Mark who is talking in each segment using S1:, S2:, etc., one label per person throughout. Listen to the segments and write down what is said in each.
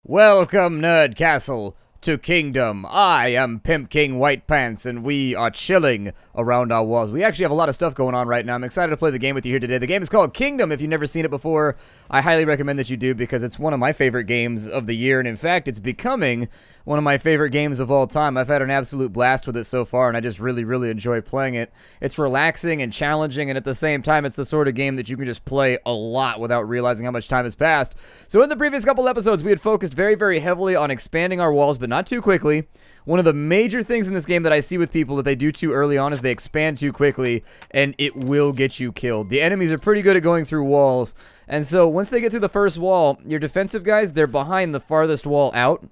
S1: Welcome, Nerd Castle, to Kingdom. I am Pimp King White Pants, and we are chilling around our walls. We actually have a lot of stuff going on right now. I'm excited to play the game with you here today. The game is called Kingdom. If you've never seen it before, I highly recommend that you do, because it's one of my favorite games of the year, and in fact, it's becoming one of my favorite games of all time. I've had an absolute blast with it so far, and I just really enjoy playing it. It's relaxing and challenging, and at the same time, it's the sort of game that you can just play a lot without realizing how much time has passed. So in the previous couple episodes, we had focused very heavily on expanding our walls, but not too quickly. One of the major things in this game that I see with people that they do too early on is they expand too quickly, and it will get you killed. The enemies are pretty good at going through walls, and so once they get through the first wall, your defensive guys, they're behind the farthest wall out.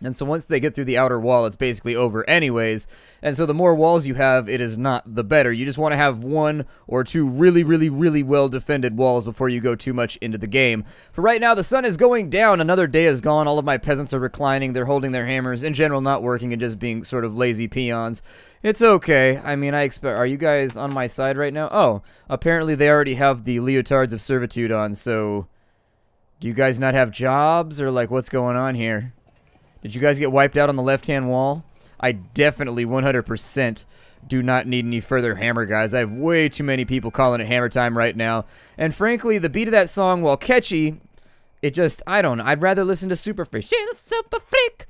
S1: And so once they get through the outer wall, it's basically over anyways. And so the more walls you have, it is not the better. You just want to have one or two really well-defended walls before you go too much into the game. For right now, the sun is going down. Another day is gone. All of my peasants are reclining. They're holding their hammers. In general, not working and just being sort of lazy peons. It's okay. I mean, I expect... Are you guys on my side right now? Oh, apparently they already have the leotards of servitude on, so... Do you guys not have jobs? Or, like, what's going on here? Did you guys get wiped out on the left-hand wall? I definitely 100% do not need any further hammer, guys. I have way too many people calling it hammer time right now. And frankly, the beat of that song, while catchy, it just, I don't know. I'd rather listen to Super Freak. She's a super freak,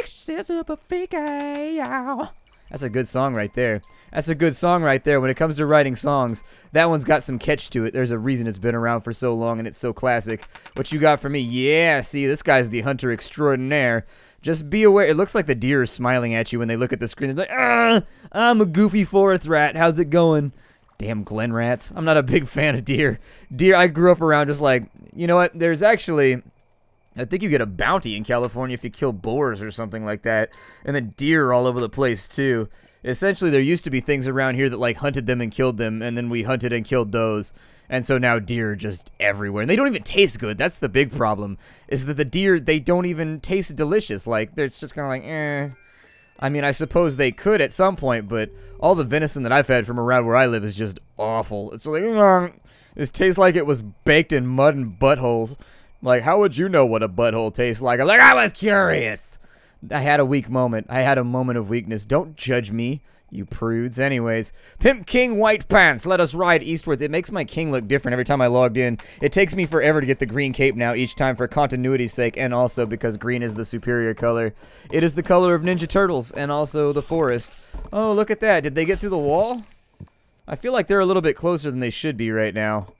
S1: she's a super freak, yeah. That's a good song right there. That's a good song right there. When it comes to writing songs, that one's got some catch to it. There's a reason it's been around for so long and it's so classic. What you got for me? Yeah, see, this guy's the hunter extraordinaire. Just be aware. It looks like the deer is smiling at you when they look at the screen. They're like, I'm a goofy forest rat. How's it going? Damn Glen rats. I'm not a big fan of deer. Deer, I grew up around just like, you know what? There's actually... I think you get a bounty in California if you kill boars or something like that. And then deer are all over the place, too. Essentially, there used to be things around here that, like, hunted them and killed them, and then we hunted and killed those. And so now deer are just everywhere. And they don't even taste good. That's the big problem, is that the deer, they don't even taste delicious. Like, it's just kind of like, eh. I mean, I suppose they could at some point, but all the venison that I've had from around where I live is just awful. It's like, this tastes like it was baked in mud and buttholes. Like, how would you know what a butthole tastes like? I'm like, I was curious. I had a weak moment. I had a moment of weakness. Don't judge me, you prudes. Anyways, Pimp King White Pants, let us ride eastwards. It makes my king look different every time I logged in. It takes me forever to get the green cape now each time for continuity's sake, and also because green is the superior color. It is the color of Ninja Turtles and also the forest. Oh, look at that. Did they get through the wall? I feel like they're a little bit closer than they should be right now.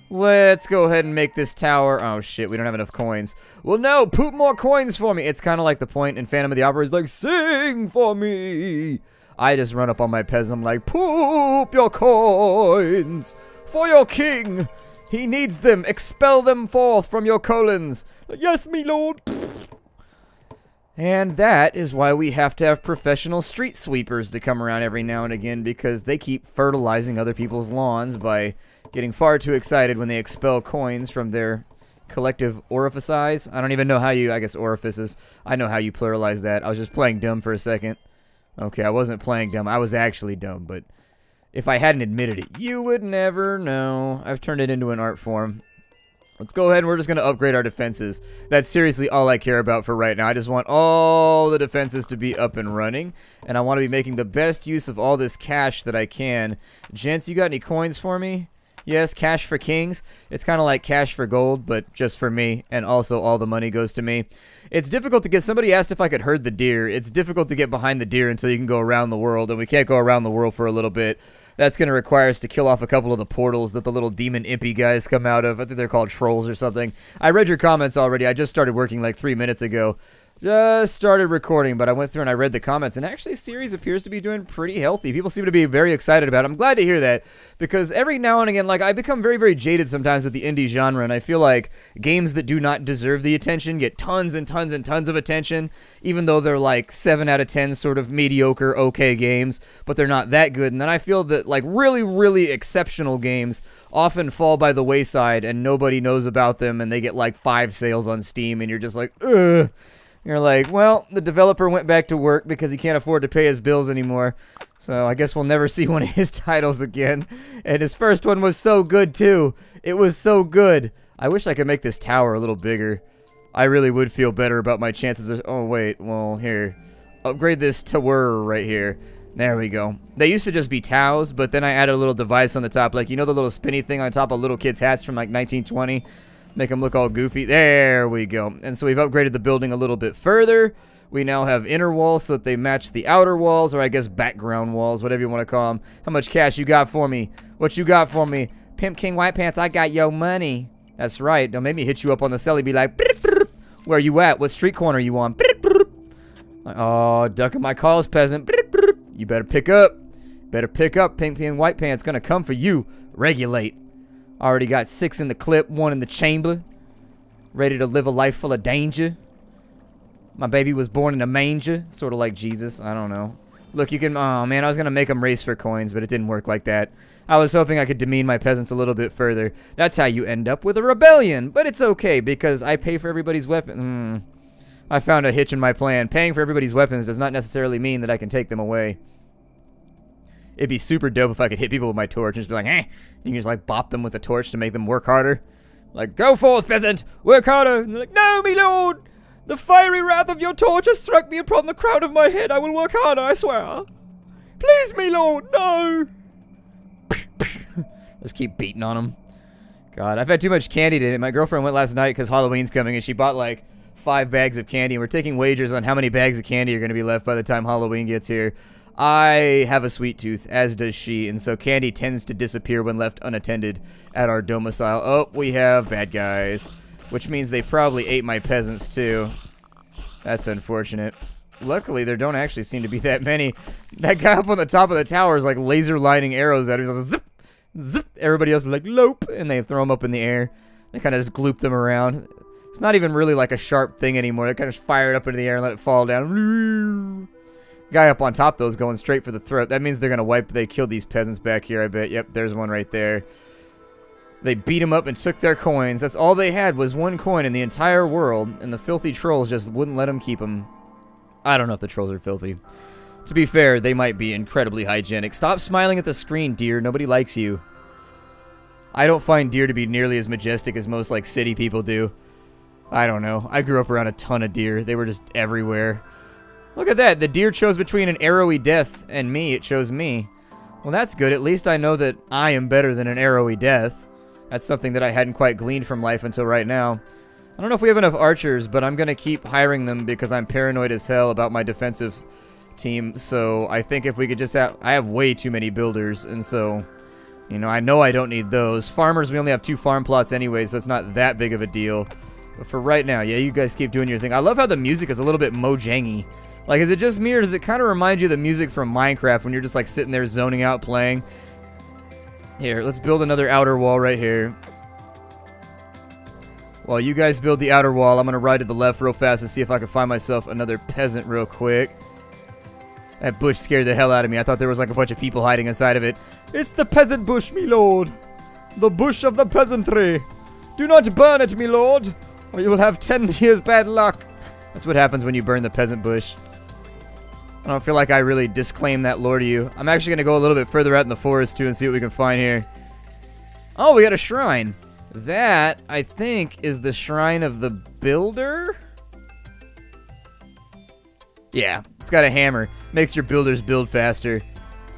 S1: Let's go ahead and make this tower. Oh shit, we don't have enough coins. Well, no, poop more coins for me. It's kind of like the point in Phantom of the Opera is like, sing for me. I just run up on my peasant. I'm like, poop your coins for your king. He needs them. Expel them forth from your colons. Yes, me lord. And that is why we have to have professional street sweepers to come around every now and again, because they keep fertilizing other people's lawns by getting far too excited when they expel coins from their collective orifices. I don't even know how you, I guess orifices. I know how you pluralize that. I was just playing dumb for a second. Okay, I wasn't playing dumb. I was actually dumb, but if I hadn't admitted it, you would never know. I've turned it into an art form. Let's go ahead and we're just going to upgrade our defenses. That's seriously all I care about for right now. I just want all the defenses to be up and running. And I want to be making the best use of all this cash that I can. Gents, you got any coins for me? Yes, cash for kings. It's kind of like cash for gold, but just for me. And also all the money goes to me. It's difficult to get... Somebody asked if I could herd the deer. It's difficult to get behind the deer until you can go around the world. And we can't go around the world for a little bit. That's going to require us to kill off a couple of the portals that the little demon impy guys come out of. I think they're called trolls or something. I read your comments already. I just started working like 3 minutes ago. Just started recording, but I went through and I read the comments, and actually series appears to be doing pretty healthy. People seem to be very excited about it. I'm glad to hear that, because every now and again, like, I become very jaded sometimes with the indie genre, and I feel like games that do not deserve the attention get tons and tons of attention, even though they're like 7 out of 10 sort of mediocre, okay games, but they're not that good. And then I feel that like really exceptional games often fall by the wayside, and nobody knows about them, and they get like 5 sales on Steam, and you're just like, ugh. You're like, well, the developer went back to work because he can't afford to pay his bills anymore. So I guess we'll never see one of his titles again. And his first one was so good, too. It was so good. I wish I could make this tower a little bigger. I really would feel better about my chances of... Oh, wait. Well, here. Upgrade this tower right here. There we go. They used to just be towels, but then I added a little device on the top. Like, you know the little spinny thing on top of little kids' hats from, like, 1920? Make them look all goofy. There we go. And so we've upgraded the building a little bit further. We now have inner walls so that they match the outer walls, or I guess background walls, whatever you want to call them. How much cash you got for me? What you got for me? Pimp King White Pants, I got yo money. That's right. Don't make me hit you up on the celly. Be like, where you at? What street corner you on? Oh, ducking my calls, peasant. You better pick up. Better pick up. Pimp King White Pants gonna come for you. Regulate. Already got 6 in the clip, 1 in the chamber. Ready to live a life full of danger. My baby was born in a manger. Sort of like Jesus. I don't know. Look, you can... Oh, man, I was going to make them race for coins, but it didn't work like that. I was hoping I could demean my peasants a little bit further. That's how you end up with a rebellion. But it's okay, because I pay for everybody's weapons. I found a hitch in my plan. Paying for everybody's weapons does not necessarily mean that I can take them away. It'd be super dope if I could hit people with my torch and just be like, eh. You can just, like, bop them with the torch to make them work harder. Like, go forth, peasant! Work harder! And they're like, no, me lord! The fiery wrath of your torch has struck me upon the crown of my head. I will work harder, I swear. Please, me lord, no! Just keep beating on him. God, I've had too much candy today. My girlfriend went last night because Halloween's coming, and she bought, like, 5 bags of candy. And we're taking wagers on how many bags of candy are going to be left by the time Halloween gets here. I have a sweet tooth, as does she, and so candy tends to disappear when left unattended at our domicile. Oh, we have bad guys. Which means they probably ate my peasants, too. That's unfortunate. Luckily, there don't actually seem to be that many. That guy up on the top of the tower is like laser lighting arrows at him. He's like, zip, zip. Everybody else is like, lope. And they throw them up in the air. They kind of just gloop them around. It's not even really like a sharp thing anymore. They kind of just fire it up into the air and let it fall down. Guy up on top, though, is going straight for the throat. That means they're going to wipe. They killed these peasants back here, I bet. Yep, there's one right there. They beat him up and took their coins. That's all they had was 1 coin in the entire world, and the filthy trolls just wouldn't let them keep them. I don't know if the trolls are filthy. To be fair, they might be incredibly hygienic. Stop smiling at the screen, deer. Nobody likes you. I don't find deer to be nearly as majestic as most, like, city people do. I don't know. I grew up around a ton of deer. They were just everywhere. Look at that. The deer chose between an arrowy death and me. It chose me. Well, that's good. At least I know that I am better than an arrowy death. That's something that I hadn't quite gleaned from life until right now. I don't know if we have enough archers, but I'm going to keep hiring them because I'm paranoid as hell about my defensive team. So I think if we could just have... I have way too many builders, and so... You know I don't need those. Farmers, we only have 2 farm plots anyway, so it's not that big of a deal. But for right now, yeah, you guys keep doing your thing. I love how the music is a little bit Mojangy. Like, is it just me, or does it kind of remind you of the music from Minecraft when you're just, like, sitting there zoning out playing? Here, let's build another outer wall right here. While you guys build the outer wall, I'm going to ride to the left real fast to see if I can find myself another peasant real quick. That bush scared the hell out of me. I thought there was like a bunch of people hiding inside of it. It's the peasant bush, me lord. The bush of the peasantry. Do not burn it, me lord, or you will have 10 years bad luck. That's what happens when you burn the peasant bush. I don't feel like I really disclaim that lore to you. I'm actually going to go a little bit further out in the forest, too, and see what we can find here. Oh, we got a shrine. That, I think, is the shrine of the builder? Yeah, it's got a hammer. Makes your builders build faster.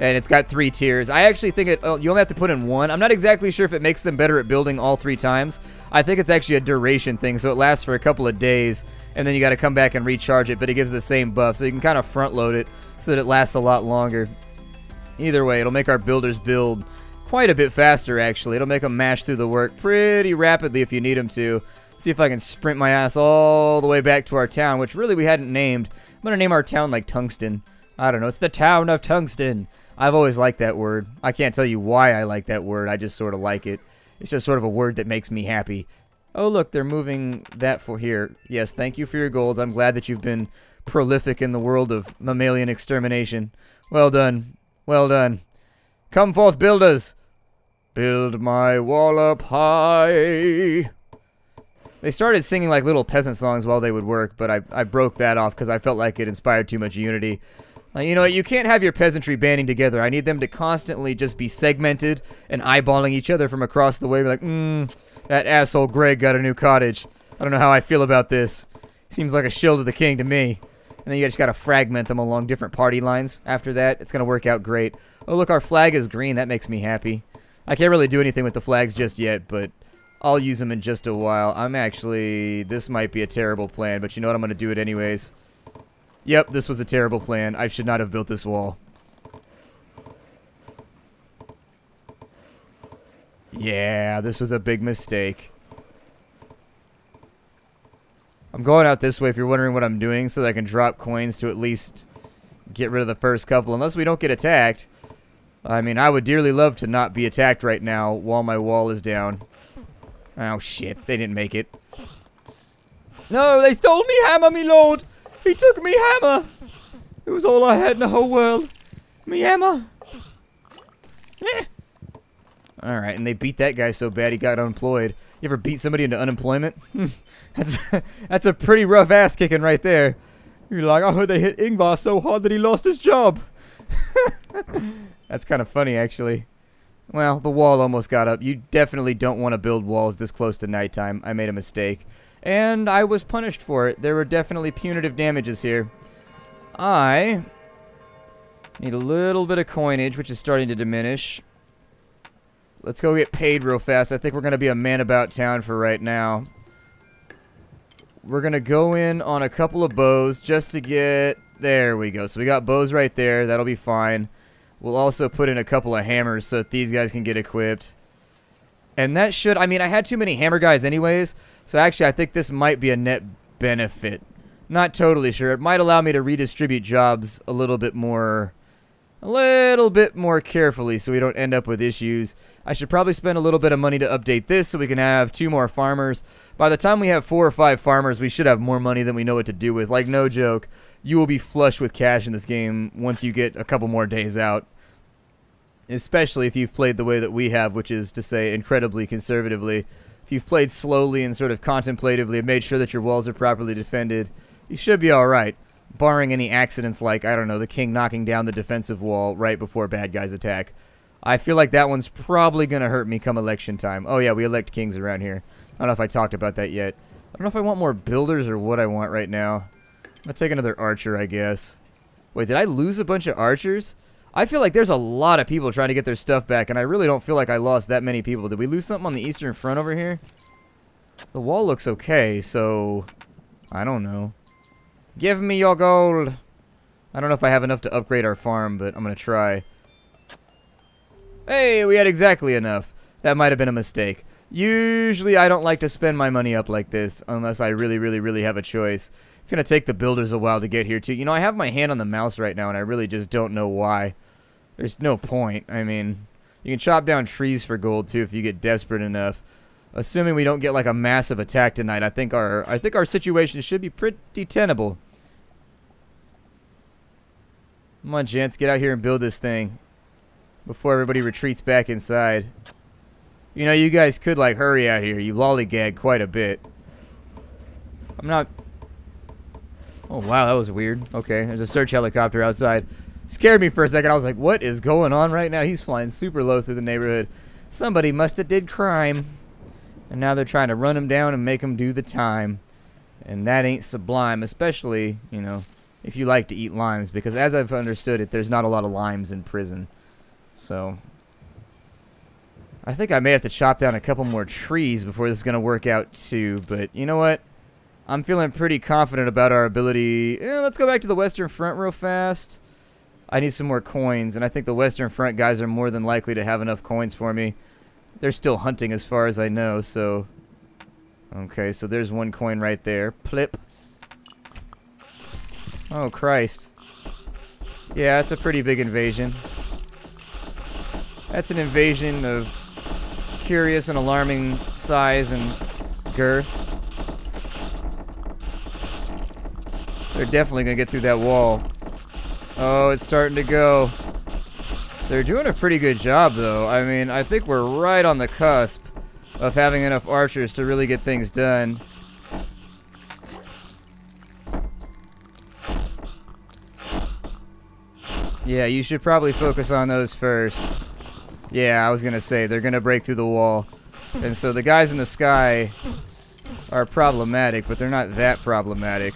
S1: And it's got 3 tiers. I actually think you only have to put in 1. I'm not exactly sure if it makes them better at building all 3 times. I think it's actually a duration thing, so it lasts for a couple of days, and then you got to come back and recharge it, but it gives the same buff, so you can kind of front load it so that it lasts a lot longer. Either way, it'll make our builders build quite a bit faster, actually. It'll make them mash through the work pretty rapidly if you need them to. See if I can sprint my ass all the way back to our town, which really we hadn't named. I'm going to name our town like Tungsten. I don't know. It's the town of Tungsten. I've always liked that word. I can't tell you why I like that word. I just sort of like it. It's just sort of a word that makes me happy. Oh, look, they're moving that for here. Yes, thank you for your golds. I'm glad that you've been prolific in the world of mammalian extermination. Well done. Well done. Come forth, builders. Build my wall up high. They started singing like little peasant songs while they would work, but I broke that off because I felt like it inspired too much unity. You know what, you can't have your peasantry banding together. I need them to constantly just be segmented and eyeballing each other from across the way. Like, That asshole Greg got a new cottage. I don't know how I feel about this. Seems like a shield of the king to me. And then you just gotta fragment them along different party lines. After that, it's gonna work out great. Oh, look, our flag is green. That makes me happy. I can't really do anything with the flags just yet, but I'll use them in just a while. This might be a terrible plan, but you know what? I'm gonna do it anyways. Yep, this was a terrible plan. I should not have built this wall. Yeah, this was a big mistake. I'm going out this way if you're wondering what I'm doing, so that I can drop coins to at least get rid of the first couple, unless we don't get attacked. I mean, I would dearly love to not be attacked right now while my wall is down. Oh, shit. They didn't make it. No, they stole me hammer, me lord. He took me hammer. It was all I had in the whole world. Me hammer. Eh. Alright, and they beat that guy so bad he got unemployed. You ever beat somebody into unemployment? That's a pretty rough ass kicking right there. You're like, I heard they hit Ingvar so hard that he lost his job. That's kind of funny, actually. Well, the wall almost got up. You definitely don't want to build walls this close to nighttime. I made a mistake. And I was punished for it. There were definitely punitive damages here. I need a little bit of coinage, which is starting to diminish. Let's go get paid real fast. I think we're going to be a man about town for right now. We're going to go in on a couple of bows just to get... There we go. So we got bows right there. That'll be fine. We'll also put in a couple of hammers so that these guys can get equipped. And that should... I mean, I had too many hammer guys anyways. So actually, I think this might be a net benefit. Not totally sure. It might allow me to redistribute jobs a little bit more carefully so we don't end up with issues. I should probably spend a little bit of money to update this so we can have 2 more farmers. By the time we have 4 or 5 farmers, we should have more money than we know what to do with. Like, no joke, you will be flush with cash in this game once you get a couple more days out. Especially if you've played the way that we have, which is to say incredibly conservatively. If you've played slowly and sort of contemplatively and made sure that your walls are properly defended, you should be alright. Barring any accidents like, I don't know, the king knocking down the defensive wall right before bad guys attack. I feel like that one's probably going to hurt me come election time. Oh yeah, we elect kings around here. I don't know if I talked about that yet. I don't know if I want more builders or what I want right now. I'm going to take another archer, I guess. Wait, did I lose a bunch of archers? I feel like there's a lot of people trying to get their stuff back, and I really don't feel like I lost that many people. Did we lose something on the eastern front over here? The wall looks okay, so... I don't know. Give me your gold. I don't know if I have enough to upgrade our farm, but I'm going to try. Hey, we had exactly enough. That might have been a mistake. Usually I don't like to spend my money up like this unless I really have a choice. It's going to take the builders a while to get here too. You know, I have my hand on the mouse right now and I really just don't know why. There's no point. I mean, you can chop down trees for gold too if you get desperate enough. Assuming we don't get like a massive attack tonight, I think our situation should be pretty tenable. Come on, gents, get out here and build this thing before everybody retreats back inside. You know, you guys could, like, hurry out here. You lollygag quite a bit. I'm not... Oh, wow, that was weird. Okay, there's a search helicopter outside. Scared me for a second. I was like, what is going on right now? He's flying super low through the neighborhood. Somebody must have did crime. And now they're trying to run him down and make him do the time. And that ain't sublime, especially, you know... if you like to eat limes, because as I've understood it, there's not a lot of limes in prison. So, I think I may have to chop down a couple more trees before this is going to work out too, but you know what? I'm feeling pretty confident about our ability. Let's go back to the Western Front real fast. I need some more coins, and I think the Western Front guys are more than likely to have enough coins for me. They're still hunting as far as I know, so... Okay, so there's 1 coin right there. Plip. Oh, Christ. Yeah, that's a pretty big invasion. That's an invasion of curious and alarming size and girth. They're definitely going to get through that wall. Oh, it's starting to go. They're doing a pretty good job, though. I mean, I think we're right on the cusp of having enough archers to really get things done. Yeah, you should probably focus on those first. Yeah, I was going to say, they're going to break through the wall. And so the guys in the sky are problematic, but they're not that problematic.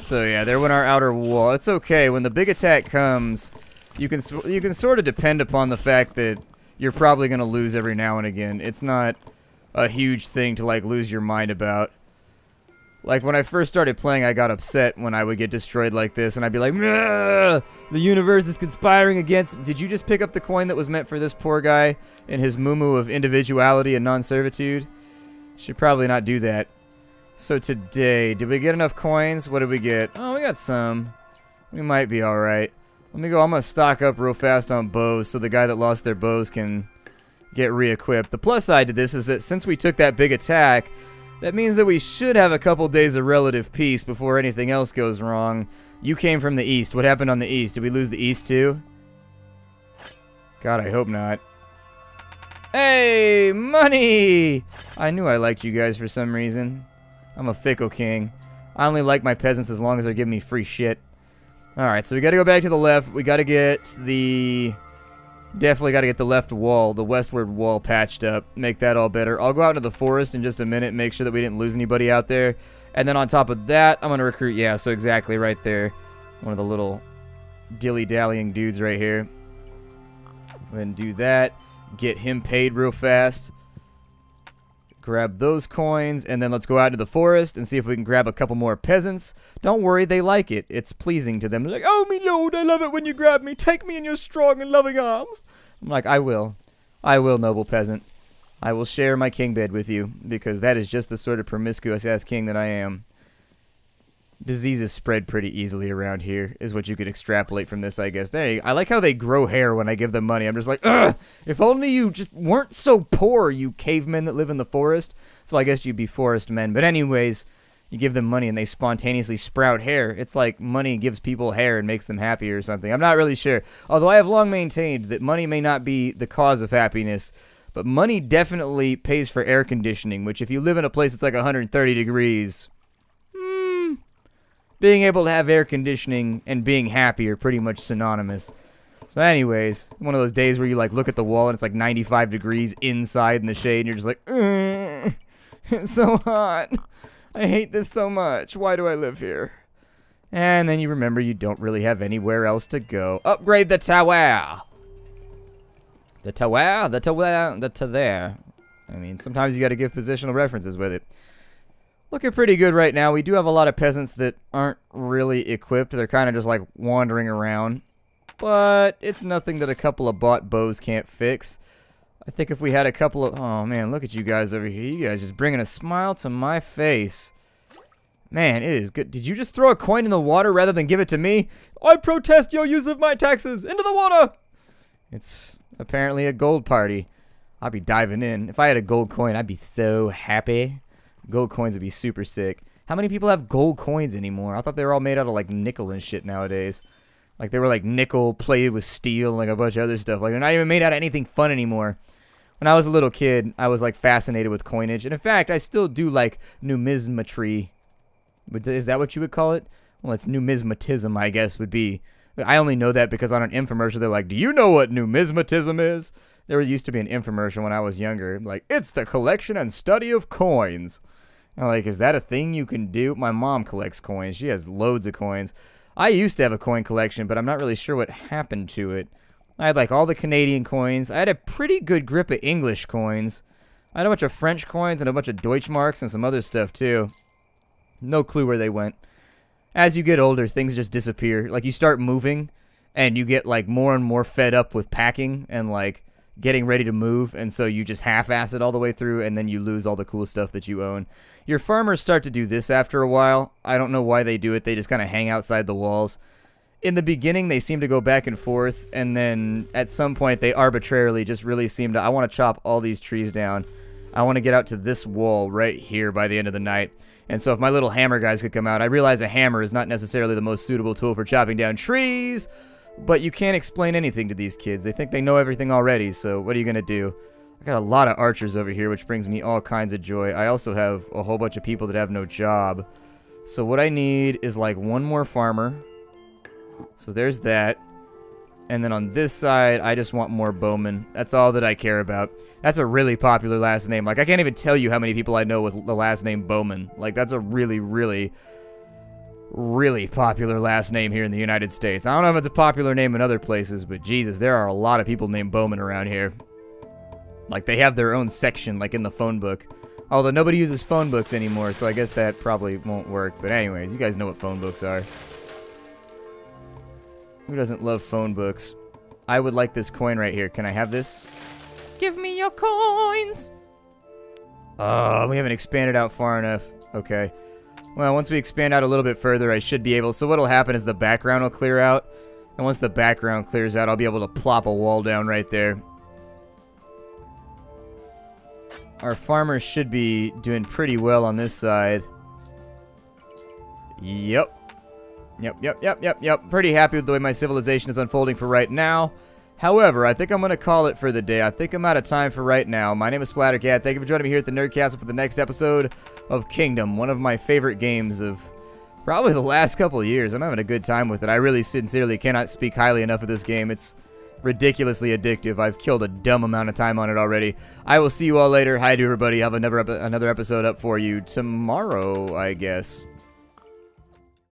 S1: So yeah, they're on our outer wall. It's okay. When the big attack comes, you can sort of depend upon the fact that you're probably going to lose every now and again. It's not a huge thing to, like, lose your mind about. Like, when I first started playing, I got upset when I would get destroyed like this, and I'd be like, "The universe is conspiring against..." Did you just pick up the coin that was meant for this poor guy in his moo-moo of individuality and non-servitude? Should probably not do that. So today, did we get enough coins? What did we get? Oh, we got some. We might be alright. Let me go. I'm going to stock up real fast on bows so the guy that lost their bows can get re-equipped. The plus side to this is that since we took that big attack, that means that we should have a couple days of relative peace before anything else goes wrong. You came from the east. What happened on the east? Did we lose the east too? God, I hope not. Hey, money! I knew I liked you guys for some reason. I'm a fickle king. I only like my peasants as long as they're giving me free shit. Alright, so we gotta go back to the left. We gotta get the... Definitely got to get the left wall, the westward wall patched up, make that all better. I'll go out into the forest in just a minute, make sure that we didn't lose anybody out there. And then on top of that, I'm going to recruit, yeah, so exactly right there. One of the little dilly-dallying dudes right here. Go ahead and do that. Get him paid real fast. Grab those coins, and then let's go out to the forest and see if we can grab a couple more peasants. Don't worry, they like it. It's pleasing to them. They're like, "Oh, me lord, I love it when you grab me. Take me in your strong and loving arms." I'm like, I will. I will, noble peasant. I will share my king bed with you, because that is just the sort of promiscuous-ass king that I am. Diseases spread pretty easily around here, is what you could extrapolate from this, I guess. I like how they grow hair when I give them money. I'm just like, ugh! If only you just weren't so poor, you cavemen that live in the forest. So I guess you'd be forest men. But anyways, you give them money and they spontaneously sprout hair. It's like money gives people hair and makes them happy or something. I'm not really sure. Although I have long maintained that money may not be the cause of happiness, but money definitely pays for air conditioning, which if you live in a place that's like 130 degrees... being able to have air conditioning and being happy are pretty much synonymous. So anyways, it's one of those days where you like look at the wall and it's like 95 degrees inside in the shade and you're just like, it's so hot. I hate this so much. Why do I live here? And then you remember you don't really have anywhere else to go. Upgrade the tower. The tower? The tower? The tower. I mean, sometimes you got to give positional references with it. Looking pretty good right now. We do have a lot of peasants that aren't really equipped. They're kind of just like wandering around. But it's nothing that a couple of bought bows can't fix. I think if we had a couple of... Oh man, look at you guys over here. You guys just bringing a smile to my face. Man, it is good. Did you just throw a coin in the water rather than give it to me? I protest your use of my taxes. Into the water! It's apparently a gold party. I'll be diving in. If I had a gold coin, I'd be so happy. Gold coins would be super sick. How many people have gold coins anymore? I thought they were all made out of like nickel and shit nowadays. Like they were like nickel plated with steel and like a bunch of other stuff. Like they're not even made out of anything fun anymore. When I was a little kid, I was like fascinated with coinage. And in fact, I still do like numismatry. Is that what you would call it? Well, it's numismatism, I guess, would be. I only know that because on an infomercial, they're like, "Do you know what numismatism is?" There used to be an infomercial when I was younger. Like, "It's the collection and study of coins." I'm like, is that a thing you can do? My mom collects coins. She has loads of coins. I used to have a coin collection, but I'm not really sure what happened to it. I had like all the Canadian coins. I had a pretty good grip of English coins. I had a bunch of French coins and a bunch of Deutschmarks and some other stuff too. No clue where they went. As you get older, things just disappear. Like you start moving and you get like more and more fed up with packing and like getting ready to move, and so you just half-ass it all the way through, and then you lose all the cool stuff that you own. Your farmers start to do this after a while. I don't know why they do it. They just kind of hang outside the walls. In the beginning, they seem to go back and forth, and then at some point, they arbitrarily just really seem to, I want to chop all these trees down. I want to get out to this wall right here by the end of the night. And so if my little hammer guys could come out, I realize a hammer is not necessarily the most suitable tool for chopping down trees, but you can't explain anything to these kids. They think they know everything already, so what are you going to do? I got a lot of archers over here, which brings me all kinds of joy. I also have a whole bunch of people that have no job. So what I need is like one more farmer. So there's that. And then on this side, I just want more Bowman. That's all that I care about. That's a really popular last name. Like, I can't even tell you how many people I know with the last name Bowman. Like, that's a really, really, really popular last name here in the United States. I don't know if it's a popular name in other places, but Jesus, there are a lot of people named Bowman around here. Like, they have their own section, like in the phone book. Although nobody uses phone books anymore, so I guess that probably won't work. But anyways, you guys know what phone books are. Who doesn't love phone books? I would like this coin right here. Can I have this? Give me your coins! Oh, we haven't expanded out far enough. Okay. Well, once we expand out a little bit further, I should be able... So what'll happen is the background will clear out. And once the background clears out, I'll be able to plop a wall down right there. Our farmers should be doing pretty well on this side. Yep. Yep. Pretty happy with the way my civilization is unfolding for right now. However, I think I'm going to call it for the day. I think I'm out of time for right now. My name is Splattercat. Thank you for joining me here at the Nerd Castle for the next episode of Kingdom, one of my favorite games of probably the last couple of years. I'm having a good time with it. I really sincerely cannot speak highly enough of this game. It's ridiculously addictive. I've killed a dumb amount of time on it already. I will see you all later. Hi to everybody. Have another episode up for you tomorrow, I guess.